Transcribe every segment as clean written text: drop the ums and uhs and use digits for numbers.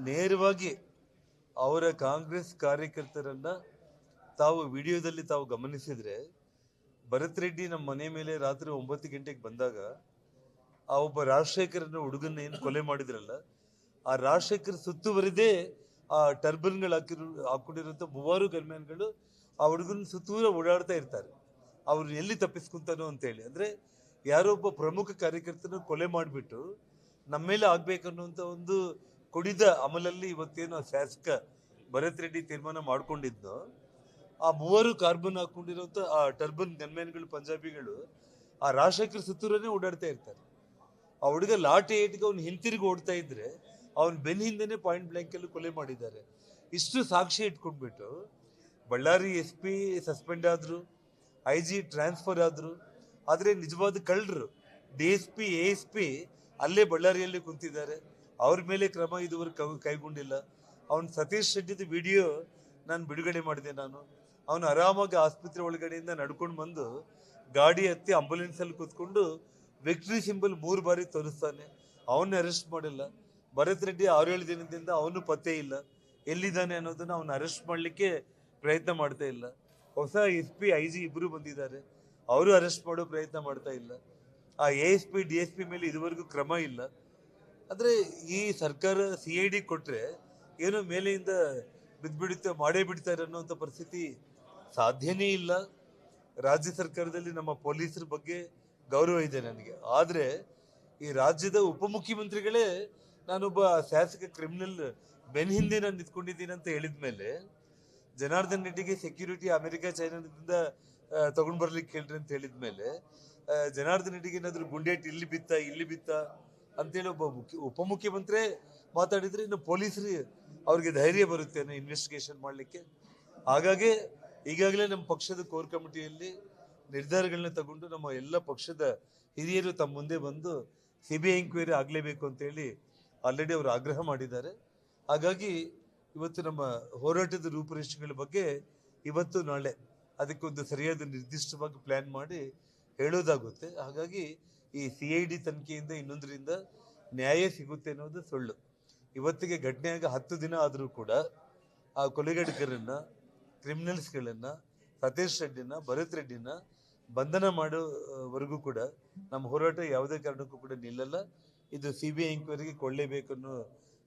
ನೇರವಾಗಿ ಅವರ ಕಾಂಗ್ರೆಸ್ ಕಾರ್ಯಕರ್ತರನ್ನ ತಾವು ವಿಡಿಯೋದಲ್ಲಿ ತಾವು ಗಮನಿಸಿದ್ರೆ, ಭರತ್ ರೆಡ್ಡಿ ನಮ್ಮ ಮನೆ ಮೇಲೆ ರಾತ್ರಿ 9 ಗಂಟೆಗೆ ಬಂದಾಗ ಆ ಒಬ್ಬ ರಾಜಶೇಖರನ ಹುಡುಗನ್ನ ಏನು ಕೊಲೆ ಮಾಡಿದ್ರಲ್ಲ, ಆ ರಾಜಶೇಖರ್ ಸುತ್ತುವರಿದೇ ಆ ಟರ್ಬನ್ಗಳು ಹಾಕೊಂಡಿರುವಂತ 3 ಗನ್ಮ್ಯಾನ್ಗಳು ಆ ಹುಡುಗನ ಸುತ್ತೂರ ಓಡಾಡ್ತಾ ಇರ್ತಾರೆ. ಅವ್ರು ಎಲ್ಲಿ ತಪ್ಪಿಸ್ಕೊಂತಾನೋ ಅಂತೇಳಿ. ಅಂದ್ರೆ ಯಾರೊಬ್ಬ ಪ್ರಮುಖ ಕಾರ್ಯಕರ್ತನ ಕೊಲೆ ಮಾಡಿಬಿಟ್ಟು ನಮ್ಮ ಮೇಲೆ ಆಗ್ಬೇಕನ್ನುವಂತ ಒಂದು ಕುಡಿದ ಅಮಲಲ್ಲಿ ಇವತ್ತೇನು ಶಾಸಕ ಭರತ್ ರೆಡ್ಡಿ ತೀರ್ಮಾನ ಮಾಡ್ಕೊಂಡಿದ್ನೋ, ಆ 3 ಕಾರ್ಬನ್ ಹಾಕೊಂಡಿರುವಂತ ಆ ಟರ್ಬನ್ ಗನ್ಮ್ಯಾನ್ಗಳು ಪಂಜಾಬಿಗಳು ಆ ರಾಜಶೇಖರ್ ಸುತ್ತೂರನೇ ಓಡಾಡ್ತಾ ಇರ್ತಾರೆ. ಆ ಹುಡುಗ ಲಾಠಿ ಏಟ್ಗೆ ಅವ್ನು ಹಿಂತಿರುಗಿ ಓಡ್ತಾ ಇದ್ರೆ ಅವನ್ ಬೆನ್ ಹಿಂದೆನೆ ಪಾಯಿಂಟ್ ಬ್ಲಾಂಕ್ ಅಲ್ಲಿ ಕೊಲೆ ಮಾಡಿದ್ದಾರೆ. ಇಷ್ಟು ಸಾಕ್ಷಿ ಇಟ್ಕೊಂಡ್ಬಿಟ್ಟು ಬಳ್ಳಾರಿ SP ಸಸ್ಪೆಂಡ್ ಆದ್ರು, IG ಟ್ರಾನ್ಸ್ಫರ್ ಆದ್ರು. ಆದ್ರೆ ನಿಜವಾದ ಕಳ್ಳರು DSP ASP ಅಲ್ಲೇ ಬಳ್ಳಾರಿಯಲ್ಲಿ ಕುಂತಿದ್ದಾರೆ. ಅವ್ರ ಮೇಲೆ ಕ್ರಮ ಇದುವರೆಗೆ ಕೈಗೊಂಡಿಲ್ಲ. ಅವನ್ ಸತೀಶ್ ಶೆಟ್ಟಿದ ವಿಡಿಯೋ ನಾನು ಬಿಡುಗಡೆ ಮಾಡಿದೆ. ಅವನು ಆರಾಮಾಗಿ ಆಸ್ಪತ್ರೆ ಒಳಗಡೆಯಿಂದ ನಡ್ಕೊಂಡು ಬಂದು ಗಾಡಿ ಹತ್ತಿ ಆಂಬುಲೆನ್ಸ್ ಅಲ್ಲಿ ಕೂತ್ಕೊಂಡು ವಿಕ್ಟ್ರಿ ಸಿಂಬಲ್ 3 ಬಾರಿ ತೋರಿಸ್ತಾನೆ. ಅವನ್ನ ಅರೆಸ್ಟ್ ಮಾಡಿಲ್ಲ. ಭರತ್ ರೆಡ್ಡಿ 6-7 ದಿನದಿಂದ ಅವನು ಪತ್ತೆ ಇಲ್ಲ, ಎಲ್ಲಿದ್ದಾನೆ ಅನ್ನೋದನ್ನ ಅವನ್ನ ಅರೆಸ್ಟ್ ಮಾಡ್ಲಿಕ್ಕೆ ಪ್ರಯತ್ನ ಮಾಡ್ತಾ ಇಲ್ಲ. ಹೊಸ SP IG ಇಬ್ರು ಬಂದಿದ್ದಾರೆ, ಅವರು ಅರೆಸ್ಟ್ ಮಾಡೋ ಪ್ರಯತ್ನ ಮಾಡ್ತಾ ಇಲ್ಲ. ಆ ASP DSP ಮೇಲೆ ಇದುವರೆಗೂ ಕ್ರಮ ಇಲ್ಲ. ಅಂದ್ರೆ ಈ ಸರ್ಕಾರ CID ಕೊಟ್ರೆ ಏನೋ ಮೇಲೆಯಿಂದ ಬಿದ್ದುಬಿಡುತ್ತೆ, ಮಾಡೇ ಬಿಡ್ತಾರೆ ಅನ್ನೋಂಥ ಪರಿಸ್ಥಿತಿ ಸಾಧ್ಯನೇ ಇಲ್ಲ. ರಾಜ್ಯ ಸರ್ಕಾರದಲ್ಲಿ ನಮ್ಮ ಪೊಲೀಸರ ಬಗ್ಗೆ ಗೌರವ ಇದೆ ನನಗೆ. ಆದ್ರೆ ಈ ರಾಜ್ಯದ ಉಪಮುಖ್ಯಮಂತ್ರಿಗಳೇ ನಾನೊಬ್ಬ ಶಾಸಕ ಕ್ರಿಮಿನಲ್ ಬೆನ್ ಹಿಂದೆ ನಾನು ನಿಂತ್ಕೊಂಡಿದ್ದೀನಿ ಅಂತ ಹೇಳಿದ್ಮೇಲೆ ಜನಾರ್ದನ್ ರೆಡ್ಡಿಗೆ ಸೆಕ್ಯೂರಿಟಿ ಅಮೆರಿಕ ಚೈನಾದಿಂದ ತಗೊಂಡ್ ಬರ್ಲಿಕ್ಕೆ ಕೇಳ್ರಿ ಅಂತ ಹೇಳಿದ್ಮೇಲೆ ಜನಾರ್ದನ್ ರೆಡ್ಡಿಗೆ ಏನಾದ್ರು ಗುಂಡೇಟ್ ಇಲ್ಲಿ ಬಿತ್ತ ಅಂತೇಳಿ ಒಬ್ಬ ಉಪಮುಖ್ಯಮಂತ್ರಿ ಮಾತಾಡಿದ್ರೆ ಇನ್ನು ಪೊಲೀಸರು ಅವ್ರಿಗೆ ಧೈರ್ಯ ಬರುತ್ತೆ ಇನ್ವೆಸ್ಟಿಗೇಷನ್ ಮಾಡ್ಲಿಕ್ಕೆ. ಹಾಗಾಗಿ ಈಗಾಗಲೇ ನಮ್ಮ ಪಕ್ಷದ ಕೋರ್ ಕಮಿಟಿಯಲ್ಲಿ ನಿರ್ಧಾರಗಳನ್ನ ತಗೊಂಡು ನಮ್ಮ ಎಲ್ಲ ಪಕ್ಷದ ಹಿರಿಯರು ತಮ್ಮ ಮುಂದೆ ಬಂದು CBI ಎಂಕ್ವೈರಿ ಆಗಲೇಬೇಕು ಅಂತೇಳಿ ಆಲ್ರೆಡಿ ಅವರು ಆಗ್ರಹ ಮಾಡಿದ್ದಾರೆ. ಹಾಗಾಗಿ ಇವತ್ತು ನಮ್ಮ ಹೋರಾಟದ ರೂಪುರೇಷೆಗಳ ಬಗ್ಗೆ ಇವತ್ತು ನಾಳೆ ಅದಕ್ಕೊಂದು ಸರಿಯಾದ ನಿರ್ದಿಷ್ಟವಾಗಿ ಪ್ಲಾನ್ ಮಾಡಿ ಹೇಳೋದಾಗುತ್ತೆ. ಹಾಗಾಗಿ ಈ CID ತನಿಖೆಯಿಂದ ಇನ್ನೊಂದರಿಂದ ನ್ಯಾಯ ಸಿಗುತ್ತೆ ಅನ್ನೋದು ಸುಳ್ಳು. ಇವತ್ತಿಗೆ ಘಟನೆಯಾಗ 10 ದಿನ ಆದರೂ ಕೂಡ ಆ ಕೊಲೆಗಡಕರನ್ನ, ಕ್ರಿಮಿನಲ್ಸ್ಗಳನ್ನ, ಸತೀಶ್ ರೆಡ್ಡಿನ, ಭರತ್ ರೆಡ್ಡಿನ ಬಂಧನ ಮಾಡೋವರೆಗೂ ಕೂಡ ನಮ್ಮ ಹೋರಾಟ ಯಾವುದೇ ಕಾರಣಕ್ಕೂ ಕೂಡ ನಿಲ್ಲಲ್ಲ. ಇದು CBI ಎಂಕ್ವೈರಿಗೆ ಕೊಳ್ಳೇಬೇಕು ಅನ್ನೋ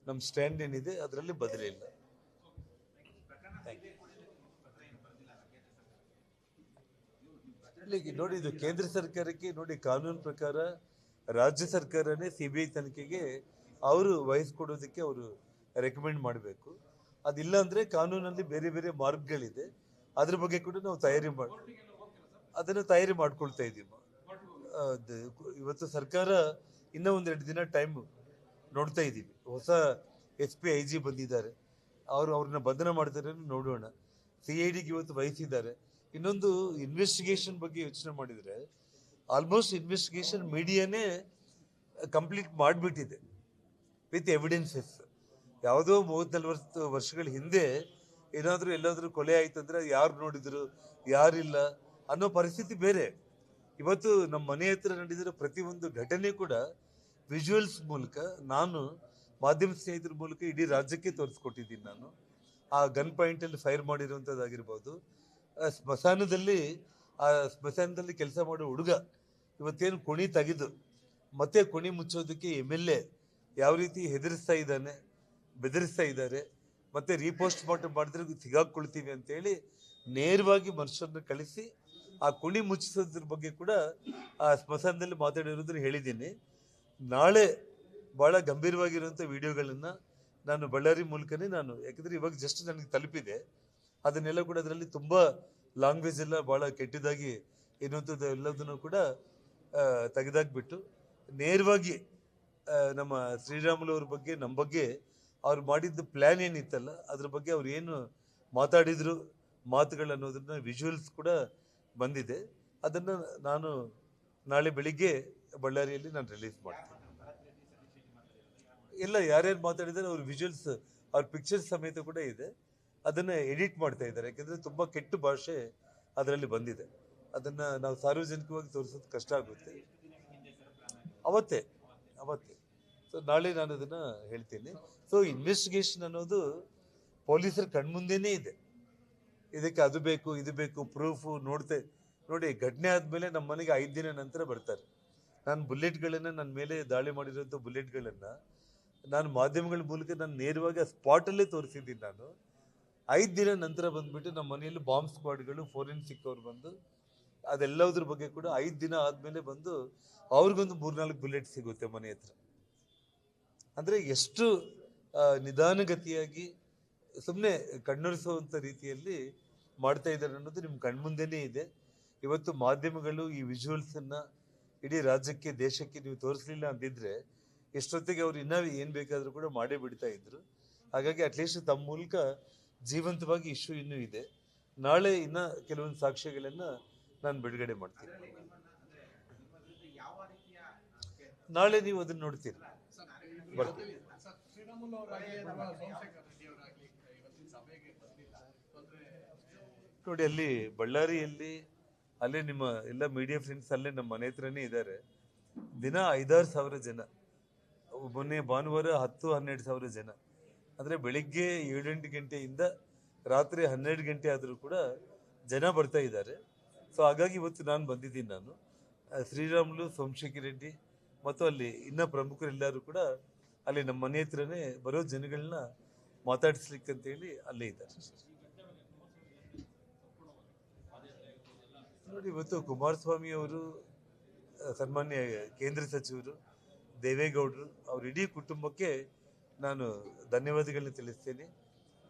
ನಮ್ಮ ಸ್ಟ್ಯಾಂಡ್ ಏನಿದೆ ಅದರಲ್ಲಿ ಬದಲಿಲ್ಲ. ನೋಡಿ, ಇದು ಕೇಂದ್ರ ಸರ್ಕಾರಕ್ಕೆ ನೋಡಿ, ಕಾನೂನು ಪ್ರಕಾರ ರಾಜ್ಯ ಸರ್ಕಾರನೇ CBI ತನಿಖೆಗೆ ಅವರು ವಹಿಸ್ಕೊಡೋದಕ್ಕೆ ಅವರು ರೆಕಮೆಂಡ್ ಮಾಡಬೇಕು. ಅದಿಲ್ಲ ಅಂದ್ರೆ ಕಾನೂನಲ್ಲಿ ಬೇರೆ ಬೇರೆ ಮಾರ್ಗಗಳಿದೆ, ಅದ್ರ ಬಗ್ಗೆ ಕೂಡ ನಾವು ತಯಾರಿ ಮಾಡ್ಕೊಳ್ತಾ ಇದ್ದೀವಿ. ಇವತ್ತು ಸರ್ಕಾರ ಇನ್ನೂ 1-2 ದಿನ ಟೈಮ್ ನೋಡ್ತಾ ಇದ್ದೀವಿ. ಹೊಸ SP IG ಬಂದಿದ್ದಾರೆ, ಅವ್ರನ್ನ ಬಂಧನ ಮಾಡ್ತಾರೆ ನೋಡೋಣ. CIDಗೆ ಇವತ್ತು ವಹಿಸಿದ್ದಾರೆ. ಇನ್ನೊಂದು ಇನ್ವೆಸ್ಟಿಗೇಷನ್ ಬಗ್ಗೆ ಯೋಚನೆ ಮಾಡಿದ್ರೆ ಆಲ್ಮೋಸ್ಟ್ ಇನ್ವೆಸ್ಟಿಗೇಷನ್ ಮೀಡಿಯಾನೇ ಕಂಪ್ಲೀಟ್ ಮಾಡಿಬಿಟ್ಟಿದೆ ವಿತ್ ಎವಿಡೆನ್ಸಸ್. ಯಾವುದೋ 30-40 ವರ್ಷಗಳ ಹಿಂದೆ ಏನಾದರೂ ಎಲ್ಲಾದರೂ ಕೊಲೆ ಆಯ್ತಂದ್ರೆ ಯಾರು ನೋಡಿದ್ರು ಯಾರಿಲ್ಲ ಅನ್ನೋ ಪರಿಸ್ಥಿತಿ ಬೇರೆ. ಇವತ್ತು ನಮ್ಮ ಮನೆ ಹತ್ರ ನಡೆದಿರೋ ಪ್ರತಿಯೊಂದು ಘಟನೆ ಕೂಡ ವಿಜುವಲ್ಸ್ ಮೂಲಕ, ನಾನು ಮಾಧ್ಯಮ ಸ್ನೇಹಿತರ ಮೂಲಕ ಇಡೀ ರಾಜ್ಯಕ್ಕೆ ತೋರಿಸ್ಕೊಟ್ಟಿದ್ದೀನಿ. ಆ ಗನ್ ಪಾಯಿಂಟ್ ಅಲ್ಲಿ ಫೈರ್ ಮಾಡಿರುವಂಥದ್ದಾಗಿರ್ಬೋದು, ಸ್ಮಶಾನದಲ್ಲಿ ಕೆಲಸ ಮಾಡೋ ಹುಡುಗ ಇವತ್ತೇನು ಕುಣಿ ತೆಗೆದು ಮತ್ತೆ ಕುಣಿ ಮುಚ್ಚೋದಕ್ಕೆ MLA ಯಾವ ರೀತಿ ಹೆದರಿಸ್ತಾ ಇದ್ದಾನೆ, ಬೆದರಿಸ್ತಾ ಇದ್ದಾರೆ, ಮತ್ತೆ ರೀಪೋಸ್ಟ್ ಮಾರ್ಟಮ್ ಮಾಡಿದ್ರೆ ಸಿಗಾಕೊಳ್ತೀವಿ ಅಂತೇಳಿ ನೇರವಾಗಿ ಮನುಷ್ಯರನ್ನ ಕಳಿಸಿ ಆ ಕುಣಿ ಮುಚ್ಚಿಸೋದ್ರ ಬಗ್ಗೆ ಕೂಡ ಆ ಸ್ಮಶಾನದಲ್ಲಿ ಮಾತಾಡಿರೋದನ್ನ ಹೇಳಿದ್ದೀನಿ. ನಾಳೆ ಬಹಳ ಗಂಭೀರವಾಗಿರುವಂಥ ವಿಡಿಯೋಗಳನ್ನ ನಾನು ಬಳ್ಳಾರಿ ಮೂಲಕನೇ ಯಾಕಂದ್ರೆ ಇವಾಗ ಜಸ್ಟ್ ನನಗೆ ತಲುಪಿದೆ, ಅದನ್ನೆಲ್ಲ ಕೂಡ ಅದರಲ್ಲಿ ತುಂಬಾ ಲ್ಯಾಂಗ್ವೇಜ್ ಎಲ್ಲ ಬಹಳ ಕೆಟ್ಟದಾಗಿ ಎನ್ನುವಂಥದ್ದು ಎಲ್ಲದನ್ನು ಕೂಡ ತೆಗೆದಾಕ್ಬಿಟ್ಟು ನೇರವಾಗಿ ನಮ್ಮ ಶ್ರೀರಾಮುಲು ಅವ್ರ ಬಗ್ಗೆ, ನಮ್ಮ ಬಗ್ಗೆ ಅವ್ರು ಮಾಡಿದ್ದ ಪ್ಲಾನ್ ಏನಿತ್ತಲ್ಲ ಅದ್ರ ಬಗ್ಗೆ ಅವ್ರು ಏನು ಮಾತಾಡಿದ್ರು ಮಾತುಗಳು ಅನ್ನೋದನ್ನ ವಿಜುವಲ್ಸ್ ಕೂಡ ಬಂದಿದೆ. ಅದನ್ನು ನಾನು ನಾಳೆ ಬೆಳಿಗ್ಗೆ ಬಳ್ಳಾರಿಯಲ್ಲಿ ನಾನು ರಿಲೀಸ್ ಮಾಡ್ತೀನಿ. ಎಲ್ಲ ಯಾರ್ಯಾರು ಮಾತಾಡಿದ್ದಾರೆ ಅವ್ರ ವಿಜುವಲ್ಸ್, ಅವ್ರ ಪಿಕ್ಚರ್ಸ್ ಸಮೇತ ಕೂಡ ಇದೆ. ಅದನ್ನ ಎಡಿಟ್ ಮಾಡ್ತಾ ಇದ್ದಾರೆ, ಯಾಕೆಂದ್ರೆ ತುಂಬಾ ಕೆಟ್ಟ ಭಾಷೆ ಅದರಲ್ಲಿ ಬಂದಿದೆ. ಅದನ್ನ ನಾವು ಸಾರ್ವಜನಿಕವಾಗಿ ತೋರಿಸೋದು ಕಷ್ಟ ಆಗುತ್ತೆ. ಅವತ್ತೇ ಸೊ ನಾಳೆ ನಾನು ಅದನ್ನ ಹೇಳ್ತೀನಿ. ಸೊ ಇನ್ವೆಸ್ಟಿಗೇಷನ್ ಅನ್ನೋದು ಪೊಲೀಸರ ಕಣ್ಮುಂದೆನೇ ಇದೆ. ಇದಕ್ಕೆ ಅದು ಬೇಕು ಇದು ಬೇಕು ಪ್ರೂಫು ನೋಡಿ ಘಟನೆ ಆದಮೇಲೆ ನಮ್ಮ ಮನೆಗೆ 5 ದಿನ ನಂತರ ಬರ್ತಾರೆ. ನಾನು ಬುಲೆಟ್ಗಳನ್ನು ನನ್ನ ಮೇಲೆ ದಾಳಿ ಮಾಡಿರೋಂಥ ಬುಲೆಟ್ಗಳನ್ನು ನಾನು ಮಾಧ್ಯಮಗಳ ಮೂಲಕ ನಾನು ನೇರವಾಗಿ ಆ ಸ್ಪಾಟಲ್ಲೇ ತೋರಿಸಿದ್ದೀನಿ. ನಾನು 5 ದಿನ ನಂತರ ಬಂದುಬಿಟ್ಟು ನಮ್ಮ ಮನೆಯಲ್ಲಿ ಬಾಂಬ್ ಸ್ಕ್ವಾಡ್ಗಳು ಫೋರೆನ್ಸಿಕ್ ಅವ್ರು ಬಂದು ಅದೆಲ್ಲದ್ರ ಬಗ್ಗೆ ಕೂಡ 5 ದಿನ ಆದಮೇಲೆ ಬಂದು ಅವ್ರಿಗೊಂದು 3-4 ಬುಲೆಟ್ ಸಿಗುತ್ತೆ ಮನೆ ಹತ್ರ. ಅಂದರೆ ಎಷ್ಟು ನಿಧಾನಗತಿಯಾಗಿ ಸುಮ್ಮನೆ ಕಣ್ಣೊರೆಸುವಂಥ ರೀತಿಯಲ್ಲಿ ಮಾಡ್ತಾ ಇದ್ದಾರೆ ಅನ್ನೋದು ನಿಮ್ಮ ಕಣ್ಮುಂದೆನೇ ಇದೆ. ಇವತ್ತು ಮಾಧ್ಯಮಗಳು ಈ ವಿಜುವಲ್ಸನ್ನು ಇಡೀ ರಾಜ್ಯಕ್ಕೆ ದೇಶಕ್ಕೆ ನೀವು ತೋರಿಸಲಿಲ್ಲ ಅಂದಿದ್ರೆ ಎಷ್ಟೊತ್ತಿಗೆ ಅವ್ರು ಇನ್ನೂ ಏನು ಬೇಕಾದರೂ ಕೂಡ ಮಾಡೇ ಬಿಡ್ತಾ ಇದ್ರು. ಹಾಗಾಗಿ ಅಟ್ಲೀಸ್ಟ್ ತಮ್ಮ ಮೂಲಕ ಜೀವಂತವಾಗಿ ಇಶ್ಯೂ ಇನ್ನೂ ಇದೆ. ನಾಳೆ ಇನ್ನು ಕೆಲವೊಂದು ಸಾಕ್ಷ್ಯಗಳನ್ನು ನಾನು ಬಿಡುಗಡೆ ಮಾಡ್ತೀನಿ. ನಾಳೆ ನೀವು ಅದನ್ನು ನೋಡ್ತೀರಿ, ಬರ್ತೀನಿ. ನೋಡಿ ಅಲ್ಲಿ ಬಳ್ಳಾರಿಯಲ್ಲಿ ಅಲ್ಲೇ ನಿಮ್ಮ ಎಲ್ಲ ಮೀಡಿಯಾ ಫ್ರೆಂಡ್ಸ್ ಅಲ್ಲೇ ನಮ್ಮ ಮನೆ ಹತ್ರನೇ ಇದ್ದಾರೆ. ದಿನ 5-6 ಸಾವಿರ ಜನ, ಮೊನ್ನೆ ಭಾನುವಾರ 10-12 ಸಾವಿರ ಜನ. ಅಂದರೆ ಬೆಳಿಗ್ಗೆ 7-8 ಗಂಟೆಯಿಂದ ರಾತ್ರಿ 12 ಗಂಟೆ ಆದರೂ ಕೂಡ ಜನ ಬರ್ತಾ ಇದ್ದಾರೆ. ಸೊ ಹಾಗಾಗಿ ಇವತ್ತು ನಾನು ಬಂದಿದ್ದೀನಿ. ನಾನು ಶ್ರೀರಾಮುಲು, ಸೋಮಶೇಖರ್ ರೆಡ್ಡಿ ಮತ್ತು ಅಲ್ಲಿ ಇನ್ನ ಪ್ರಮುಖರೆಲ್ಲರೂ ಕೂಡ ಅಲ್ಲಿ ನಮ್ಮ ಮನೆ ಹತ್ರನೇ ಬರೋ ಜನಗಳನ್ನ ಮಾತಾಡಿಸ್ಲಿಕ್ಕಂತೇಳಿ ಅಲ್ಲೇ ಇದ್ದಾರೆ. ನೋಡಿ ಇವತ್ತು ಕುಮಾರಸ್ವಾಮಿ ಅವರು, ಸನ್ಮಾನ್ಯ ಕೇಂದ್ರ ಸಚಿವರು ದೇವೇಗೌಡರು, ಅವ್ರ ಇಡೀ ಕುಟುಂಬಕ್ಕೆ ನಾನು ಧನ್ಯವಾದಗಳನ್ನ ತಿಳಿಸ್ತೇನೆ.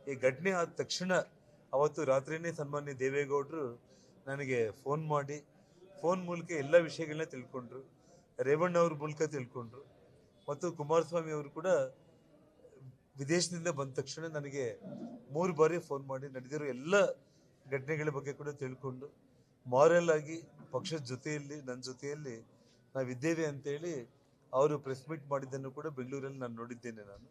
ಈ ಘಟನೆ ಆದ ತಕ್ಷಣ ಅವತ್ತು ರಾತ್ರಿನೇ ಸನ್ಮಾನ್ಯ ದೇವೇಗೌಡರು ನನಗೆ ಫೋನ್ ಮಾಡಿ ಫೋನ್ ಮೂಲಕ ಎಲ್ಲ ವಿಷಯಗಳನ್ನ ತಿಳ್ಕೊಂಡ್ರು. ರೇವಣ್ಣ ಅವ್ರ ಮೂಲಕ ತಿಳ್ಕೊಂಡ್ರು. ಮತ್ತು ಕುಮಾರಸ್ವಾಮಿ ಅವರು ಕೂಡ ವಿದೇಶದಿಂದ ಬಂದ ತಕ್ಷಣ ನನಗೆ 3 ಬಾರಿ ಫೋನ್ ಮಾಡಿ ನಡೆದಿರೋ ಎಲ್ಲ ಘಟನೆಗಳ ಬಗ್ಗೆ ಕೂಡ ತಿಳ್ಕೊಂಡು ಮಾರಲ್ ಆಗಿ ಪಕ್ಷದ ಜೊತೆಯಲ್ಲಿ ನನ್ನ ಜೊತೆಯಲ್ಲಿ ನಾವಿದ್ದೇವೆ ಅಂತೇಳಿ ಅವರು ಪ್ರೆಸ್ ಮೀಟ್ ಮಾಡಿದ್ದನ್ನು ಕೂಡ ಬೆಂಗಳೂರಲ್ಲಿ ನಾನು ನೋಡಿದ್ದೇನೆ. ನಾನು